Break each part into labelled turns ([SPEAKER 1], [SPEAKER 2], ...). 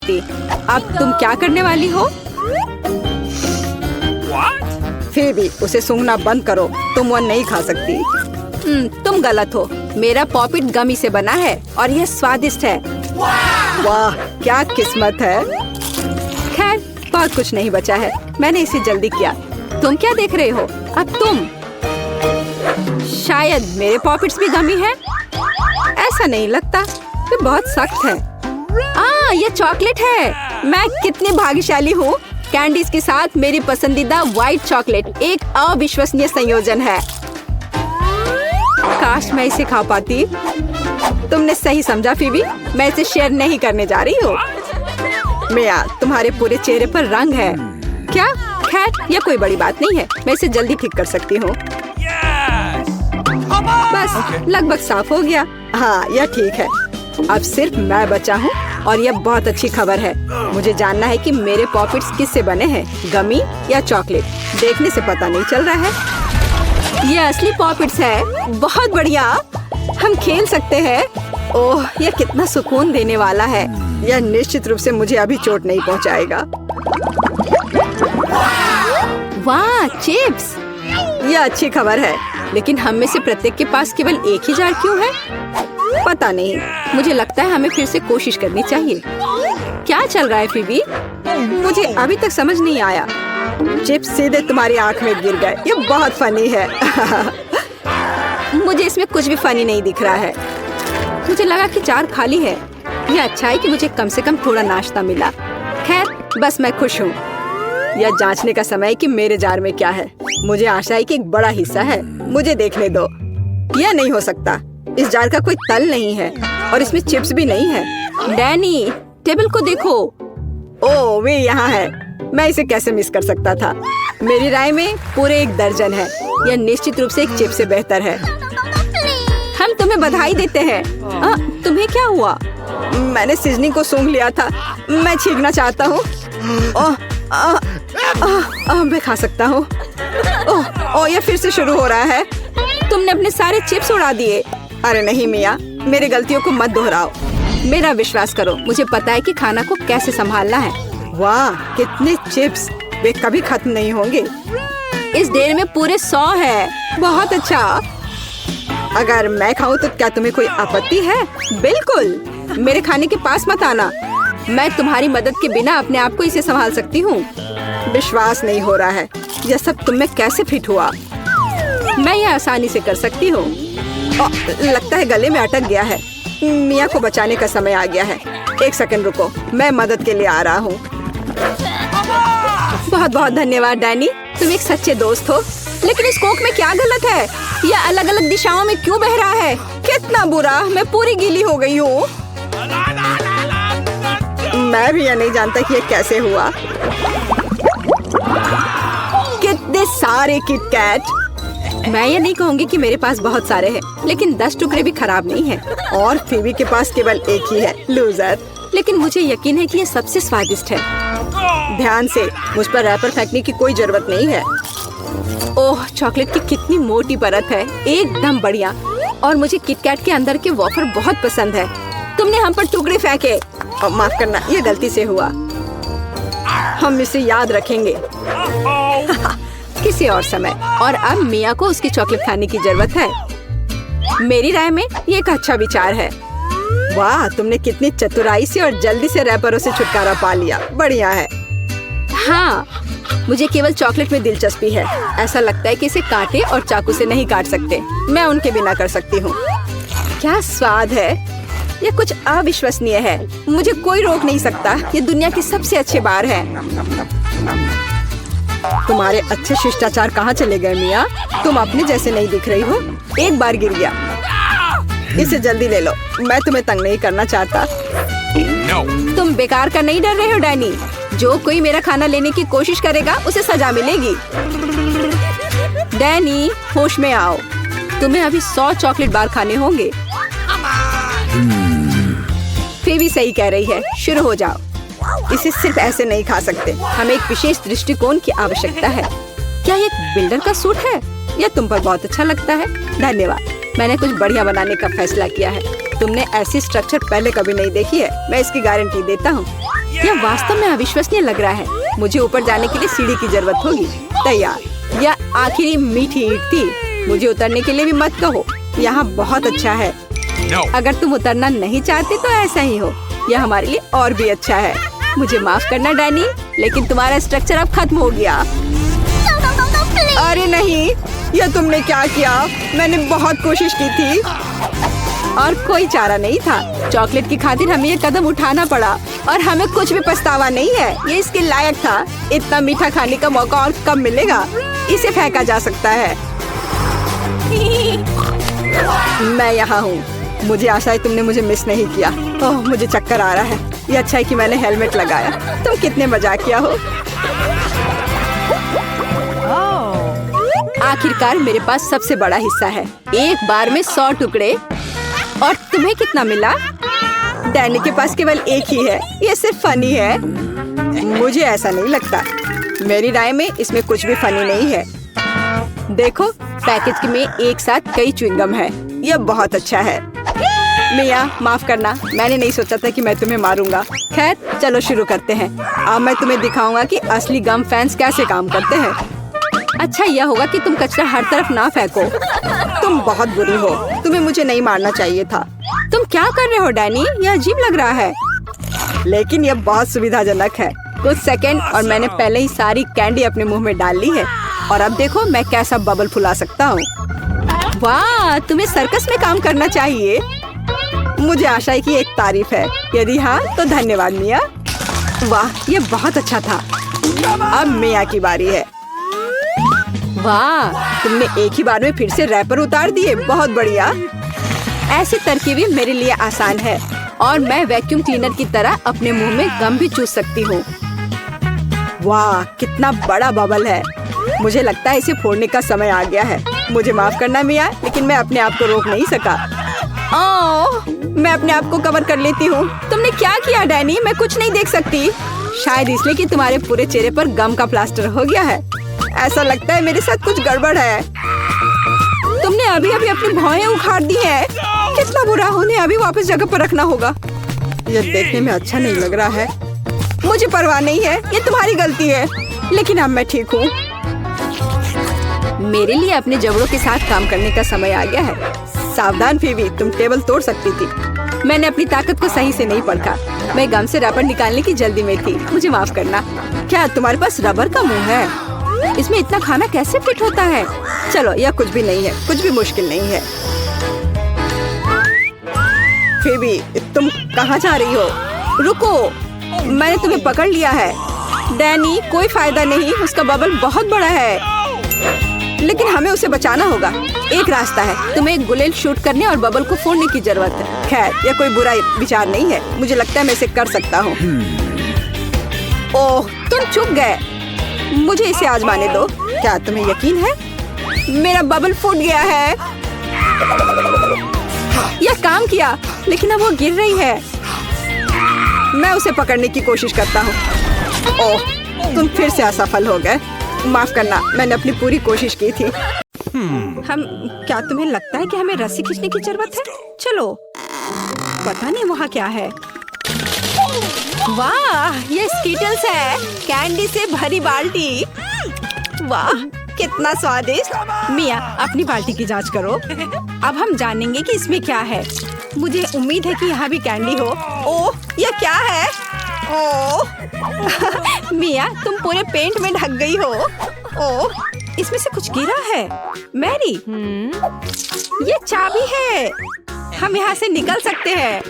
[SPEAKER 1] सकती। अब तुम क्या करने वाली हो?
[SPEAKER 2] फेबी, उसे सूंघना बंद करो। तुम वो नहीं खा सकती।
[SPEAKER 1] तुम गलत हो। मेरा पॉपिट गमी से बना है और यह स्वादिष्ट है।
[SPEAKER 2] वाह, क्या किस्मत है।
[SPEAKER 1] खैर, बहुत कुछ नहीं बचा है। मैंने इसे जल्दी किया। तुम क्या देख रहे हो? अब तुम। शायद मेरे पॉपिट्स भी गमी है। ऐसा नहीं लगता, ये बहुत सख्त है। ये चॉकलेट है। मैं कितनी भाग्यशाली हूँ। कैंडीज के साथ मेरी पसंदीदा व्हाइट चॉकलेट एक अविश्वसनीय संयोजन है। काश मैं इसे खा पाती। तुमने सही समझा फीबी, मैं इसे शेयर नहीं करने जा रही हूँ।
[SPEAKER 2] मिया, तुम्हारे पूरे चेहरे पर रंग है।
[SPEAKER 1] क्या? खैर, यह कोई बड़ी बात नहीं है। मैं इसे जल्दी ठीक कर सकती हूँ। बस लगभग साफ हो गया।
[SPEAKER 2] हाँ, यह ठीक है।
[SPEAKER 1] अब सिर्फ मैं बचा हूँ और यह बहुत अच्छी खबर है। मुझे जानना है कि मेरे पॉपिट्स किससे बने हैं, गमी या चॉकलेट। देखने से पता नहीं चल रहा है। ये असली पॉपिट्स है। बहुत बढ़िया, हम खेल सकते हैं। ओह, यह कितना सुकून देने वाला है।
[SPEAKER 2] यह निश्चित रूप से मुझे अभी चोट नहीं पहुंचाएगा।
[SPEAKER 1] वाह, चिप्स!
[SPEAKER 2] यह अच्छी खबर है।
[SPEAKER 1] लेकिन हम में से प्रत्येक के पास केवल एक ही जार क्यों है?
[SPEAKER 2] पता नहीं।
[SPEAKER 1] मुझे लगता है हमें फिर से कोशिश करनी चाहिए। क्या चल रहा है फीबी?
[SPEAKER 2] मुझे अभी तक समझ नहीं आया। चिप्स सीधे तुम्हारी आंख में गिर गए। ये बहुत फनी है।
[SPEAKER 1] मुझे इसमें कुछ भी फनी नहीं दिख रहा है। मुझे लगा कि जार खाली है। यह अच्छा है कि मुझे कम से कम थोड़ा नाश्ता मिला। खैर, बस मैं खुश हूँ।
[SPEAKER 2] यह जांचने का समय है कि मेरे जार में क्या है। मुझे आशा है कि एक बड़ा हिस्सा है। मुझे देखने दो। यह नहीं हो सकता। इस जार का कोई तल नहीं है और इसमें चिप्स भी नहीं है।
[SPEAKER 1] डैनी, टेबल को देखो।
[SPEAKER 2] ओह, वे यहाँ है। मैं इसे कैसे मिस कर सकता था। मेरी राय में पूरे 1 दर्जन है। यह निश्चित रूप से एक चिप्स से बेहतर है।
[SPEAKER 1] हम तुम्हें बधाई देते हैं। तुम्हें क्या हुआ?
[SPEAKER 2] मैंने सीजनिंग को सूंघ लिया था। मैं छींकना चाहता हूँ। मैं खा सकता हूँ। यह फिर से शुरू हो रहा है।
[SPEAKER 1] तुमने अपने सारे चिप्स उड़ा दिए।
[SPEAKER 2] अरे नहीं मिया, मेरी गलतियों को मत दोहराओ।
[SPEAKER 1] मेरा विश्वास करो, मुझे पता है कि खाना को कैसे संभालना है।
[SPEAKER 2] वाह, कितने चिप्स! वे कभी खत्म नहीं होंगे।
[SPEAKER 1] इस ढेर में पूरे 100 है।
[SPEAKER 2] बहुत अच्छा। अगर मैं खाऊं तो क्या तुम्हें कोई आपत्ति है?
[SPEAKER 1] बिल्कुल। मेरे खाने के पास मत आना। मैं तुम्हारी मदद के बिना अपने आप को इसे संभाल सकती हूँ।
[SPEAKER 2] विश्वास नहीं हो रहा है। यह सब तुम में कैसे फिट हुआ?
[SPEAKER 1] मैं यह आसानी से कर सकती हूँ।
[SPEAKER 2] लगता है गले में अटक गया है। मिया को बचाने का समय आ गया है। 1 सेकंड रुको, मैं मदद के लिए आ रहा हूँ।
[SPEAKER 1] बहुत बहुत धन्यवाद डैनी, तुम एक सच्चे दोस्त हो। लेकिन इस कोक में क्या गलत है? यह अलग अलग दिशाओं में क्यों बह रहा है?
[SPEAKER 2] कितना बुरा, मैं पूरी गीली हो गई हूँ। मैं भी यह नहीं जानता कि यह कैसे हुआ। कितने सारे किटकैट!
[SPEAKER 1] मैं ये नहीं कहूँगी कि मेरे पास बहुत सारे हैं, लेकिन 10 टुकड़े भी खराब नहीं है।
[SPEAKER 2] और फीबी के पास केवल एक ही है, लूजर।
[SPEAKER 1] लेकिन मुझे यकीन है कि ये सबसे स्वादिष्ट है।
[SPEAKER 2] ध्यान से, मुझ पर रैपर फेंकने की कोई जरूरत नहीं है।
[SPEAKER 1] ओह, चॉकलेट की कितनी मोटी परत है, एकदम बढ़िया। और मुझे किटकैट के अंदर के वॉफर बहुत पसंद है। तुमने हम पर टुकड़े फेंके।
[SPEAKER 2] माफ करना, ये गलती से हुआ। हम इसे याद रखेंगे।
[SPEAKER 1] किसी और समय। और अब मिया को उसकी चॉकलेट खाने की जरूरत है। मेरी राय में ये एक अच्छा विचार है।
[SPEAKER 2] वाह, तुमने कितनी चतुराई से और जल्दी से रैपरों से छुटकारा पा लिया। बढ़िया है।
[SPEAKER 1] हाँ, मुझे केवल चॉकलेट में दिलचस्पी है। ऐसा लगता है कि इसे कांटे और चाकू से नहीं काट सकते।
[SPEAKER 2] मैं उनके बिना कर सकती हूँ।
[SPEAKER 1] क्या स्वाद है! ये कुछ अविश्वसनीय है। मुझे कोई रोक नहीं सकता। ये दुनिया की सबसे अच्छे बार है।
[SPEAKER 2] तुम्हारे अच्छे शिष्टाचार कहाँ चले गए मिया? तुम अपने जैसे नहीं दिख रही हो। एक बार गिर गया। इसे जल्दी ले लो, मैं तुम्हें तंग नहीं करना चाहता।
[SPEAKER 1] तुम बेकार का नहीं डर रहे हो डैनी? जो कोई मेरा खाना लेने की कोशिश करेगा उसे सजा मिलेगी। डैनी, होश में आओ। तुम्हें अभी 100 चॉकलेट बार खाने होंगे। फेबी सही कह रही है, शुरू हो जाओ।
[SPEAKER 2] इसे सिर्फ ऐसे नहीं खा सकते।
[SPEAKER 1] हमें एक विशेष दृष्टिकोण की आवश्यकता है। क्या ये एक बिल्डर का सूट है? यह तुम पर बहुत अच्छा लगता है। धन्यवाद। मैंने कुछ बढ़िया बनाने का फैसला किया है। तुमने ऐसी स्ट्रक्चर पहले कभी नहीं देखी है। मैं इसकी गारंटी देता हूँ। यह वास्तव में अविश्वसनीय लग रहा है। मुझे ऊपर जाने के लिए सीढ़ी की जरूरत होगी। तैयार। यह आखिरी मीठी ईंट थी। मुझे उतरने के लिए भी मत कहो। यहाँ बहुत अच्छा है। अगर तुम उतरना नहीं चाहते तो ऐसा ही हो। यह हमारे लिए और भी अच्छा है। मुझे माफ करना डैनी, लेकिन तुम्हारा स्ट्रक्चर अब खत्म हो गया।
[SPEAKER 2] अरे नहीं, यह तुमने क्या किया? मैंने बहुत कोशिश की थी
[SPEAKER 1] और कोई चारा नहीं था। चॉकलेट की खातिर हमें ये कदम उठाना पड़ा और हमें कुछ भी पछतावा नहीं है। ये इसके लायक था। इतना मीठा खाने का मौका और कब मिलेगा? इसे फेंका जा सकता है।
[SPEAKER 2] मैं यहाँ हूँ। मुझे आशा है तुमने मुझे मिस नहीं किया। ओह, मुझे चक्कर आ रहा है। ये अच्छा है कि मैंने हेलमेट लगाया। तुम कितने मजाकिया हो।
[SPEAKER 1] आखिरकार मेरे पास सबसे बड़ा हिस्सा है। एक बार में 100 टुकड़े। और तुम्हें कितना मिला?
[SPEAKER 2] डैनी के पास केवल एक ही है। ये सिर्फ फनी है। मुझे ऐसा नहीं लगता। मेरी राय में इसमें कुछ भी फनी नहीं है।
[SPEAKER 1] देखो, पैकेज में एक साथ कई च्युइंगम है।
[SPEAKER 2] यह बहुत अच्छा है। मिया, माफ करना, मैंने नहीं सोचा था कि मैं तुम्हें मारूंगा।
[SPEAKER 1] खैर, चलो शुरू करते हैं।
[SPEAKER 2] अब मैं तुम्हें दिखाऊंगा कि असली गम फैंस कैसे काम करते हैं।
[SPEAKER 1] अच्छा यह होगा कि तुम कचरा हर तरफ ना फेंको।
[SPEAKER 2] तुम बहुत बुरी हो। तुम्हें मुझे नहीं मारना चाहिए था।
[SPEAKER 1] तुम क्या कर रहे हो डैनी? यह अजीब लग रहा है।
[SPEAKER 2] लेकिन यह बहुत सुविधाजनक है।
[SPEAKER 1] कुछ सेकंड और मैंने पहले ही सारी कैंडी अपने मुंह में डाल ली है। और अब देखो मैं कैसा बबल फुला सकता हूँ। वाह, तुम्हें सर्कस में काम करना चाहिए।
[SPEAKER 2] मुझे आशा है कि एक तारीफ है। यदि हाँ तो धन्यवाद मिया।
[SPEAKER 1] वाह, ये बहुत अच्छा था।
[SPEAKER 2] अब मिया की बारी है।
[SPEAKER 1] वाह,
[SPEAKER 2] तुमने एक ही बार में फिर से रैपर उतार दिए। बहुत बढ़िया।
[SPEAKER 1] ऐसी तरकीबें मेरे लिए आसान है और मैं वैक्यूम क्लीनर की तरह अपने मुंह में गम भी चूस सकती हूँ।
[SPEAKER 2] वाह, कितना बड़ा बबल है। मुझे लगता है इसे फोड़ने का समय आ गया है। मुझे माफ करना मिया, लेकिन मैं अपने आप को रोक नहीं सका।
[SPEAKER 1] ओह,
[SPEAKER 2] मैं अपने आप को कवर कर लेती हूँ।
[SPEAKER 1] तुमने क्या किया डैनी? मैं कुछ नहीं देख सकती।
[SPEAKER 2] शायद इसलिए कि तुम्हारे पूरे चेहरे पर गम का प्लास्टर हो गया है। ऐसा लगता है मेरे साथ कुछ गड़बड़ है।
[SPEAKER 1] तुमने अभी अभी अपनी भौहें उखाड़ दी हैं।
[SPEAKER 2] कितना बुरा। उन्हें अभी वापस जगह पर रखना होगा। यह देखने में अच्छा नहीं लग रहा है। मुझे परवाह नहीं है, ये तुम्हारी गलती है। लेकिन अब मैं ठीक हूँ।
[SPEAKER 1] मेरे लिए अपने जबड़ों के साथ काम करने का समय आ गया है।
[SPEAKER 2] सावधान फीबी, तुम टेबल तोड़ सकती थी।
[SPEAKER 1] मैंने अपनी ताकत को सही से नहीं परखा। मैं गम से रबर निकालने की जल्दी में थी। मुझे माफ करना।
[SPEAKER 2] क्या तुम्हारे पास रबर का मुंह है?
[SPEAKER 1] इसमें इतना खाना कैसे फिट होता है?
[SPEAKER 2] चलो, यह कुछ भी नहीं है। कुछ भी मुश्किल नहीं है। फीबी, तुम कहाँ जा रही हो?
[SPEAKER 1] रुको,
[SPEAKER 2] मैंने तुम्हें पकड़ लिया है।
[SPEAKER 1] डैनी, कोई फायदा नहीं। उसका बबल बहुत बड़ा है।
[SPEAKER 2] लेकिन हमें उसे बचाना होगा। एक रास्ता है।
[SPEAKER 1] तुम्हें एक बुलेट शूट करने और बबल को फोड़ने की जरूरत है।
[SPEAKER 2] खैर, यह कोई बुरा विचार नहीं है। मुझे लगता है मैं इसे कर सकता हूँ। ओह, तुम चुप गए। मुझे इसे आजमाने दो। क्या तुम्हें यकीन है?
[SPEAKER 1] मेरा बबल फूट गया है। यह काम किया, लेकिन अब वो गिर रही है।
[SPEAKER 2] मैं उसे पकड़ने की कोशिश करता हूँ। ओह, तुम फिर से असफल हो गए। माफ करना, मैंने अपनी पूरी कोशिश की थी।
[SPEAKER 1] क्या तुम्हें लगता है कि हमें रस्सी खींचने की जरूरत है? चलो। पता नहीं वहाँ क्या है। वाह, ये स्कीटल्स है। कैंडी से भरी बाल्टी। वाह, कितना स्वादिष्ट। मिया, अपनी बाल्टी की जांच करो। अब हम जानेंगे कि इसमें क्या है। मुझे उम्मीद है कि यहाँ भी कैंडी हो। ओह, यह क्या है? ओह मिया, तुम पूरे पेंट में ढक गई हो। ओह, इसमें से कुछ गिरा है। मैरी, ये चाबी है। हम यहाँ से निकल सकते हैं।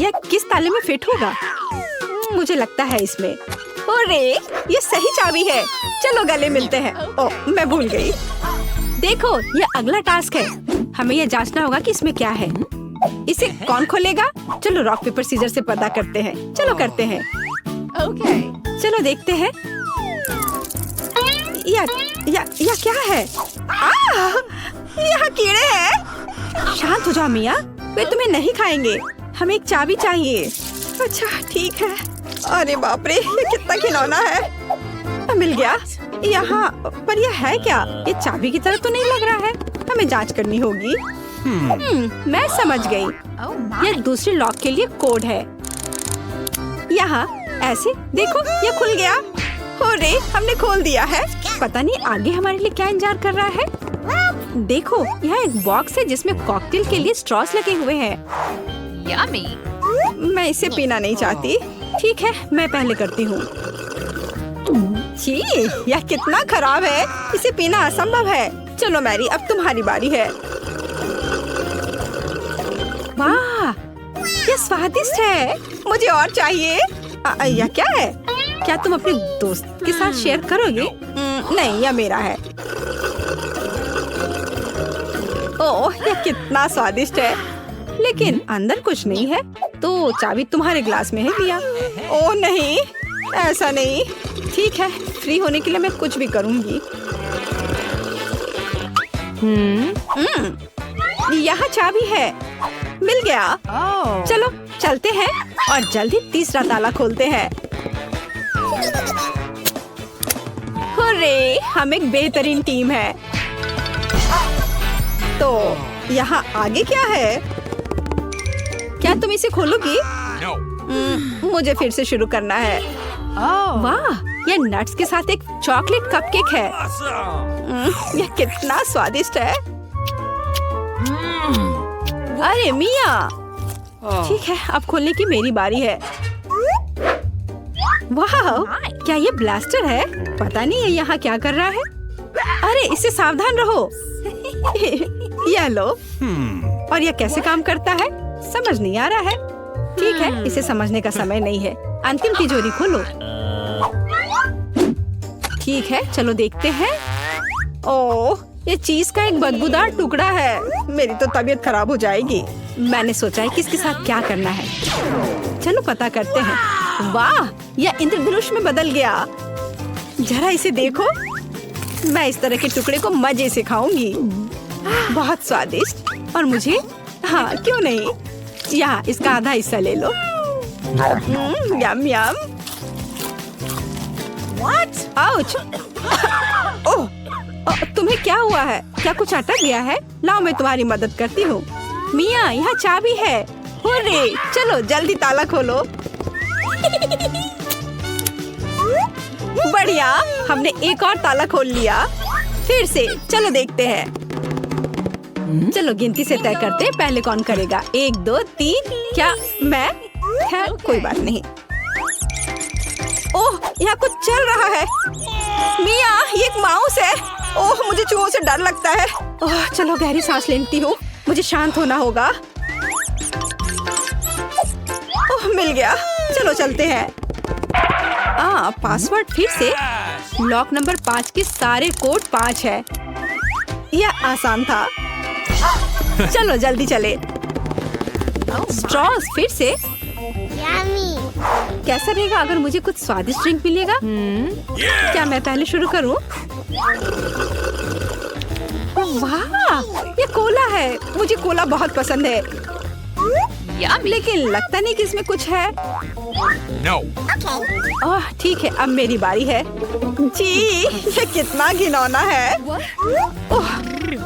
[SPEAKER 1] यह किस ताले में फिट होगा? मुझे लगता है इसमें। ओरे, ये सही चाबी है। चलो गले मिलते हैं। ओह, मैं भूल गई। देखो, ये अगला टास्क है। हमें यह जांचना होगा कि इसमें क्या है। इसे कौन खोलेगा? चलो रॉक पेपर सीजर से पता करते हैं। चलो करते हैं। ओके, चलो देखते हैं। या क्या है? यहाँ कीड़े हैं। शांत हो जाओ मिया, वे तुम्हें नहीं खाएंगे। हमें एक चाबी चाहिए। अच्छा ठीक है। अरे बाप रे, ये कितना खिलौना है। मिल गया। यहाँ पर यह है क्या? ये चाबी की तरह तो नहीं लग रहा है। हमें जांच करनी होगी। मैं समझ गई। यह दूसरे लॉक के लिए कोड है।
[SPEAKER 2] यहाँ ऐसे देखो, ये खुल गया। हो रे, हमने खोल दिया है। पता नहीं आगे हमारे लिए क्या इंतजार कर रहा है। देखो, यहाँ एक बॉक्स है जिसमें कॉकटेल के लिए स्ट्रॉस लगे हुए हैं।
[SPEAKER 3] Yummy.
[SPEAKER 2] मैं इसे पीना नहीं चाहती। ठीक है, मैं पहले करती हूँ। छी, यह कितना खराब है। इसे पीना असंभव है। चलो मैरी, अब तुम्हारी बारी है। वाह, ये स्वादिष्ट है। मुझे और चाहिए। यह क्या है? क्या तुम अपने दोस्त के साथ शेयर करोगे? नहीं, यह मेरा है। ओह, यह कितना स्वादिष्ट है। लेकिन अंदर कुछ नहीं है। तो चाबी तुम्हारे ग्लास में है लिया। ओह नहीं, ऐसा नहीं। ठीक है, फ्री होने के लिए मैं कुछ भी करूंगी। यहाँ चाबी है। मिल गया।
[SPEAKER 3] Oh.
[SPEAKER 2] चलो चलते हैं और जल्दी तीसरा ताला खोलते हैं। हुर्रे, हम एक बेहतरीन टीम है। तो यहाँ आगे क्या है? क्या तुम इसे खोलोगी?
[SPEAKER 4] No.
[SPEAKER 2] मुझे फिर से शुरू करना है।
[SPEAKER 3] Oh.
[SPEAKER 2] वाह, यह नट्स के साथ एक चॉकलेट कपकेक है।
[SPEAKER 4] Awesome.
[SPEAKER 2] यह कितना स्वादिष्ट है। अरे मिया, ठीक है, अब खोलने की मेरी बारी है। वाह, क्या ये ब्लास्टर है? पता नहीं ये यहाँ क्या कर रहा है। अरे, इससे सावधान रहो। यह लो। और यह कैसे काम करता है समझ नहीं आ रहा है। ठीक है, इसे समझने का समय नहीं है। अंतिम तिजोरी खोलो। ठीक है, चलो देखते हैं। ओह, ये चीज का एक बदबूदार टुकड़ा है। मेरी तो तबीयत खराब हो जाएगी। मैंने सोचा है कि इसके साथ क्या करना है। चलो पता करते हैं। वाह, यह इंद्रधनुष में बदल गया। जरा इसे देखो। मैं इस तरह के टुकड़े को मजे से खाऊंगी। बहुत स्वादिष्ट। और मुझे, हाँ क्यों नहीं, यहाँ इसका आधा हिस्सा ले लो। यम यम। What? आउच। ओह, तुम्हें क्या हुआ है? क्या कुछ अटक गया है? लाओ, मैं तुम्हारी मदद करती हूँ। मिया, यहाँ चाबी है। हुर्रे, चलो जल्दी ताला खोलो। बढ़िया, हमने एक और ताला खोल लिया। फिर से, चलो देखते हैं। चलो गिनती से तय करते हैं, पहले कौन करेगा। 1 2 3। क्या मैं? खैर, कोई बात नहीं। ओह, यहाँ कुछ चल रहा है। मिया, ये एक माउस है। ओह, मुझे चूहों से डर लगता है। ओह, चलो गहरी सांस लेती हूँ। मुझे शांत होना होगा। ओह, मिल गया। चलो चलते हैं। पासवर्ड फिर से। लॉक नंबर 5 के सारे कोड 5 है। यह आसान था। चलो जल्दी चले। स्ट्रॉस फिर से। कैसा रहेगा अगर मुझे कुछ स्वादिष्ट ड्रिंक मिलेगा? क्या मैं पहले शुरू करूं? वाह, ये कोला है। मुझे कोला बहुत पसंद है। लेकिन लगता नहीं कि इसमें कुछ है।
[SPEAKER 4] No.
[SPEAKER 2] ओह, ठीक है, अब मेरी बारी है। जी, ये कितना घिनौना है। ओह,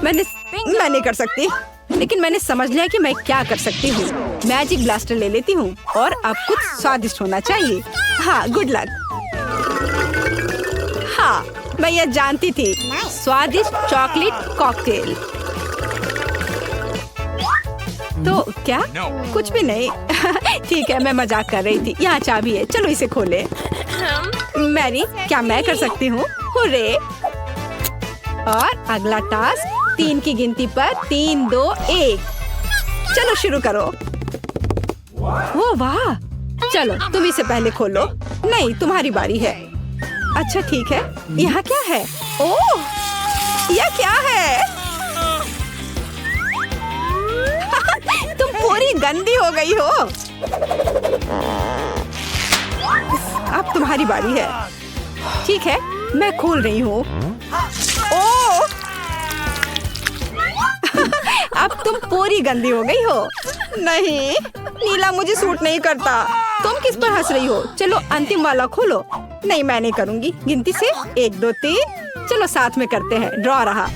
[SPEAKER 2] मैं नहीं कर सकती। लेकिन मैंने समझ लिया कि मैं क्या कर सकती हूँ। मैजिक ब्लास्टर ले लेती हूँ और अब कुछ स्वादिष्ट होना चाहिए। हाँ, गुड लक। हाँ, मैं यह जानती थी। स्वादिष्ट चॉकलेट कॉकटेल। तो क्या?
[SPEAKER 4] No.
[SPEAKER 2] कुछ भी नहीं। ठीक है, मैं मजाक कर रही थी। यहाँ चाबी है, चलो इसे खोले। मैरी, क्या मैं कर सकती हूँ? हुर्रे! और अगला टास्क 3 की गिनती पर 3 2 1। चलो शुरू करो। ओ वाह, चलो तुम इसे पहले खोलो। नहीं, तुम्हारी बारी है। अच्छा ठीक है, यहाँ क्या है? ओह, यह क्या है? तुम पूरी गंदी हो गई हो। अब तुम्हारी बारी है। ठीक है, मैं खोल रही हूँ। ओह, अब तुम पूरी गंदी हो गई हो। नहीं, नीला मुझे सूट नहीं करता। तुम किस पर हंस रही हो? चलो अंतिम वाला खोलो। नहीं, मैं नहीं करूँगी। गिनती से 1 2 3। चलो साथ में करते हैं। ड्रॉ रहा।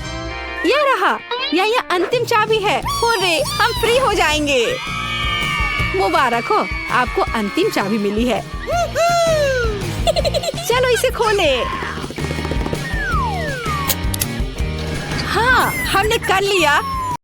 [SPEAKER 2] यह रहा। यह अंतिम चाबी है। हुर्रे, हम फ्री हो जाएंगे।
[SPEAKER 1] मुबारक हो, आपको अंतिम चाबी मिली है। चलो इसे खोले। हाँ, हमने कर लिया।